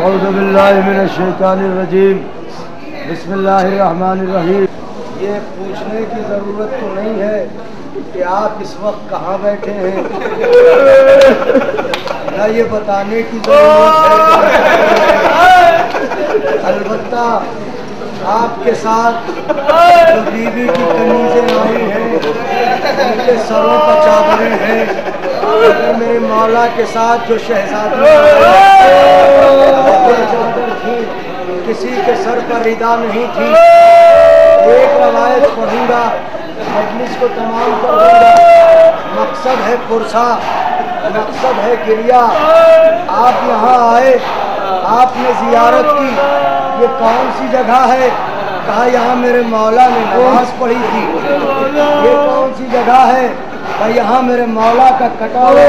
औज़ुबिल्लाहिमिनश्शैतानिर्रजीम बिस्मिल्लाहिर्रहमानिर्रहीम। ये पूछने की ज़रूरत तो नहीं है कि आप इस वक्त कहाँ बैठे हैं, न ये बताने की ज़रूरत है। अलबत्ता आपके साथ जो बीवी की कनीज़ें आई हैं, उनके सरों पर चादरें हैं, अगर मेरे मौला के साथ जो शहज़ादियाँ चादर थी, किसी के सर पर रिदा नहीं थी। एक रवायत पढ़ूंगा, मजलिस को तमाम कर दूंगा। मकसद है पुरसा, मकसद है गिरिया। आप यहाँ आए, आपने जियारत की। ये कौन सी जगह है? कहा यहाँ मेरे मौला ने नमाज पढ़ी थी। ये कौन सी जगह है? कहा यहाँ मेरे मौला का कटा हुआ।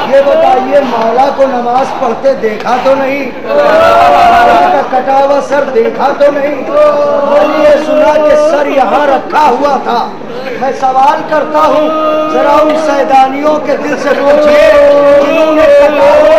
ये बताइए, मौला को नमाज पढ़ते देखा तो नहीं? मौला का कटा हुआ सर देखा तो नहीं? ये सुना कि सर यहाँ रखा हुआ था। मैं सवाल करता हूँ, जरा उन सैदानियों के दिल से पूछिए, इन्होंने कटा हुआ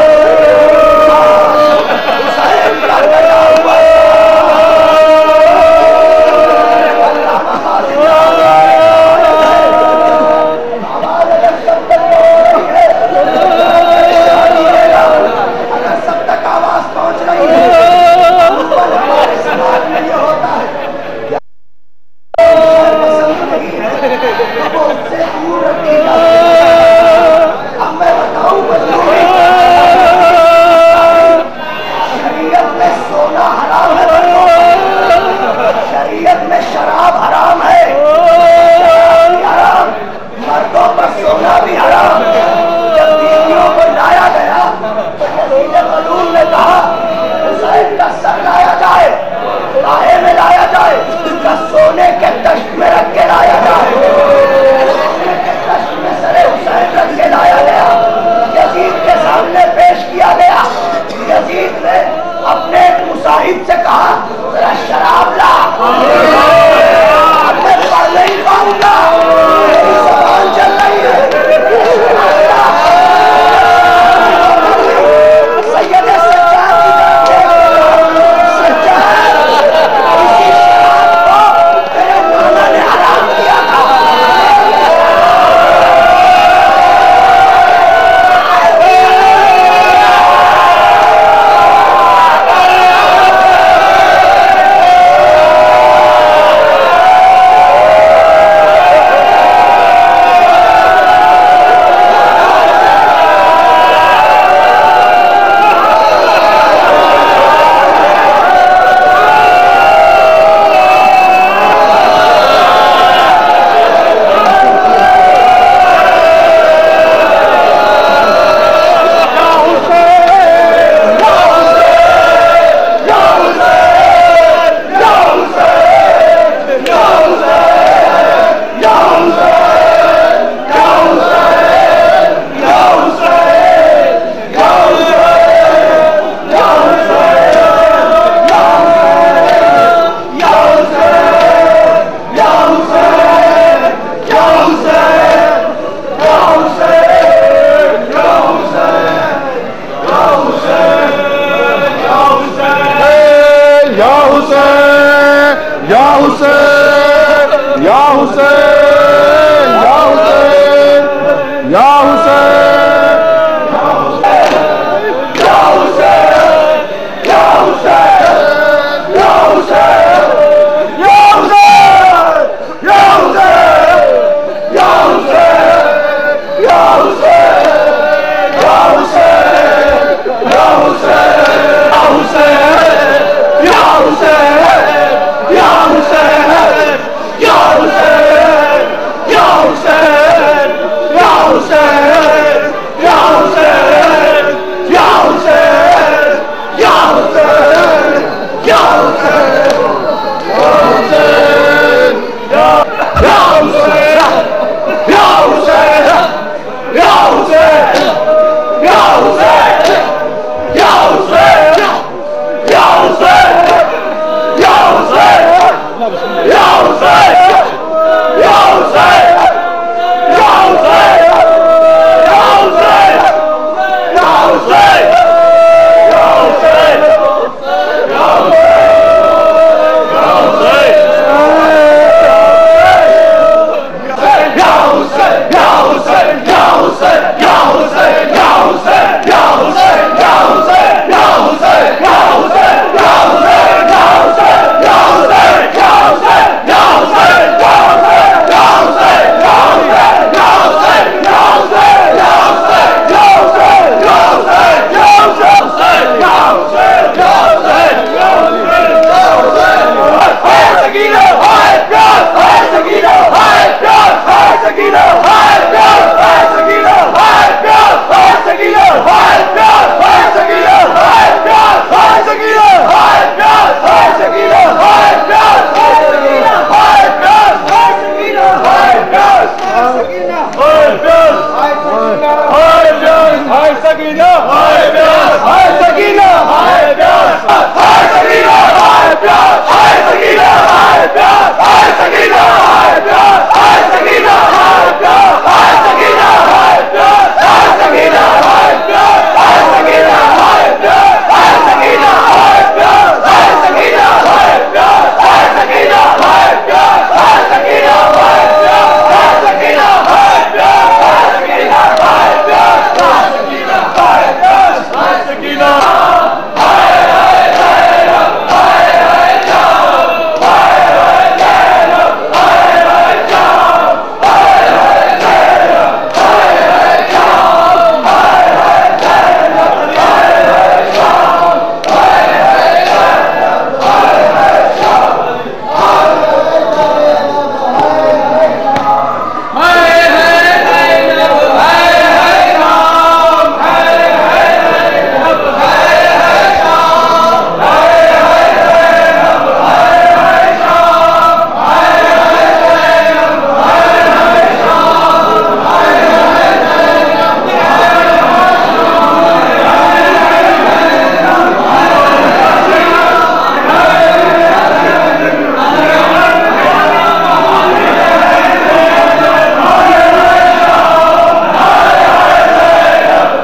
सकीना हाय प्यार हाय सकीना हाय प्यार हाय सकीना हाय प्यार हाय सकीना हाय प्यार हाय सकीना हाय प्यार हाय सकीना हाय प्यार हाय सकीना हाय प्यार हाय सकीना हाय प्यार हाय सकीना हाय प्यार हाय सकीना हाय प्यार हाय सकीना हाय प्यार हाय सकीना हाय प्यार हाय सकीना हाय प्यार हाय सकीना हाय प्यार हाय सकीना हाय प्यार हाय सकीना हाय प्यार हाय सकीना हाय हाय हाय राम हाय हाय राम हाय हाय जय राम हाय हाय राम हाय हाय जय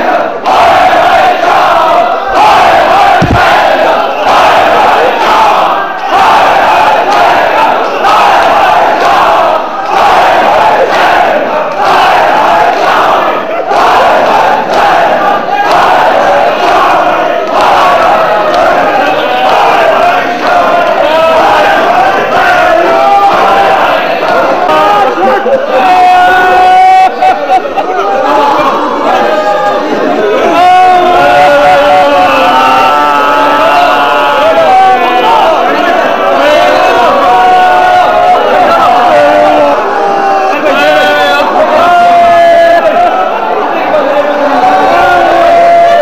राम हाय हाय राम हाय हाय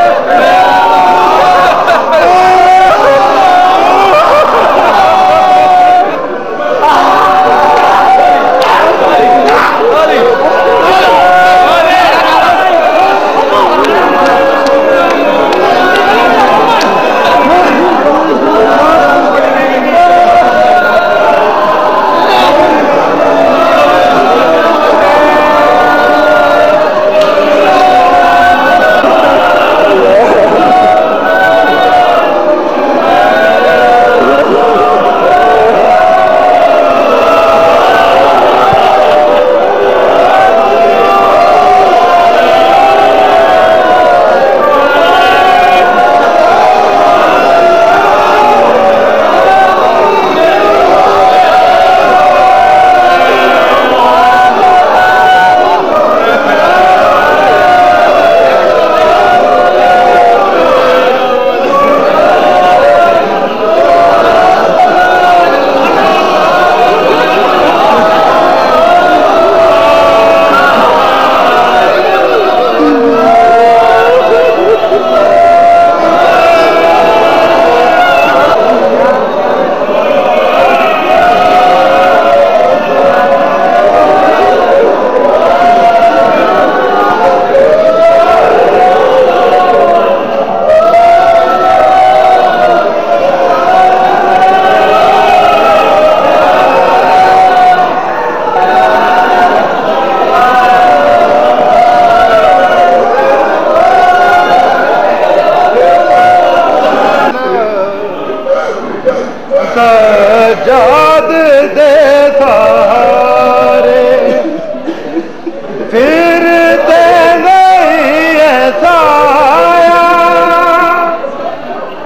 जय राम हाय हाय राम हाय हाय जय राम हाय हाय राम सजाद दे सारे फिरते नहीं ऐसा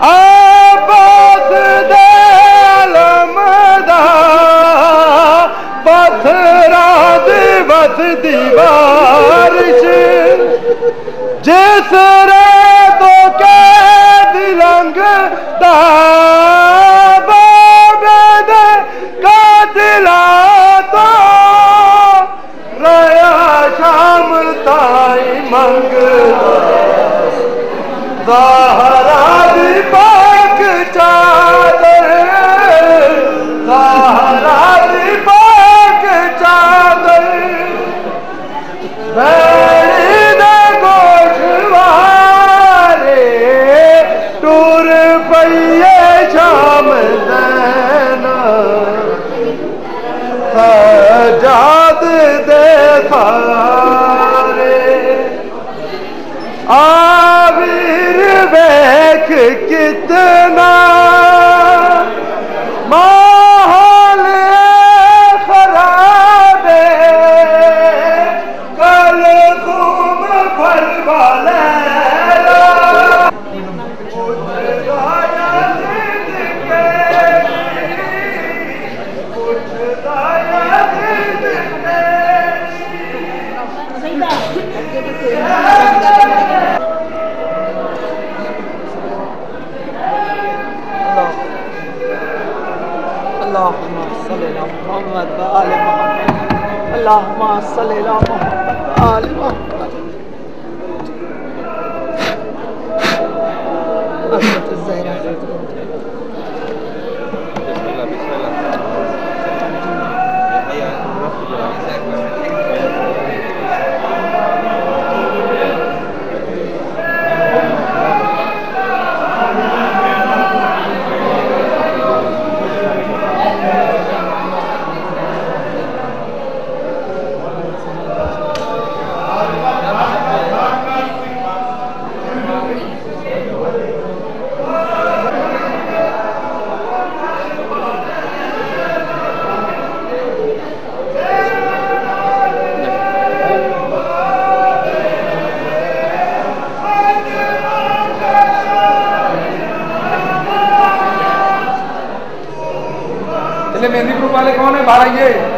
आबाद दे लमदा पत्थरा दिवस दीवार जिस रेतों के दिलंग दा ज़हरा दी पाक चादर ज़हरा दी पाक चादर खारे आविर वेख कितना माहौल खराब कल घूम भर वाले अल्लाहुम्मा सल्ली अला मुहम्मद व आले मुहम्मद अल्लाहुम्मा सल्ली अला मुहम्मद व आले मुहम्मद। मेहंदी ग्रुप वाले कौन है? बाहर आइए।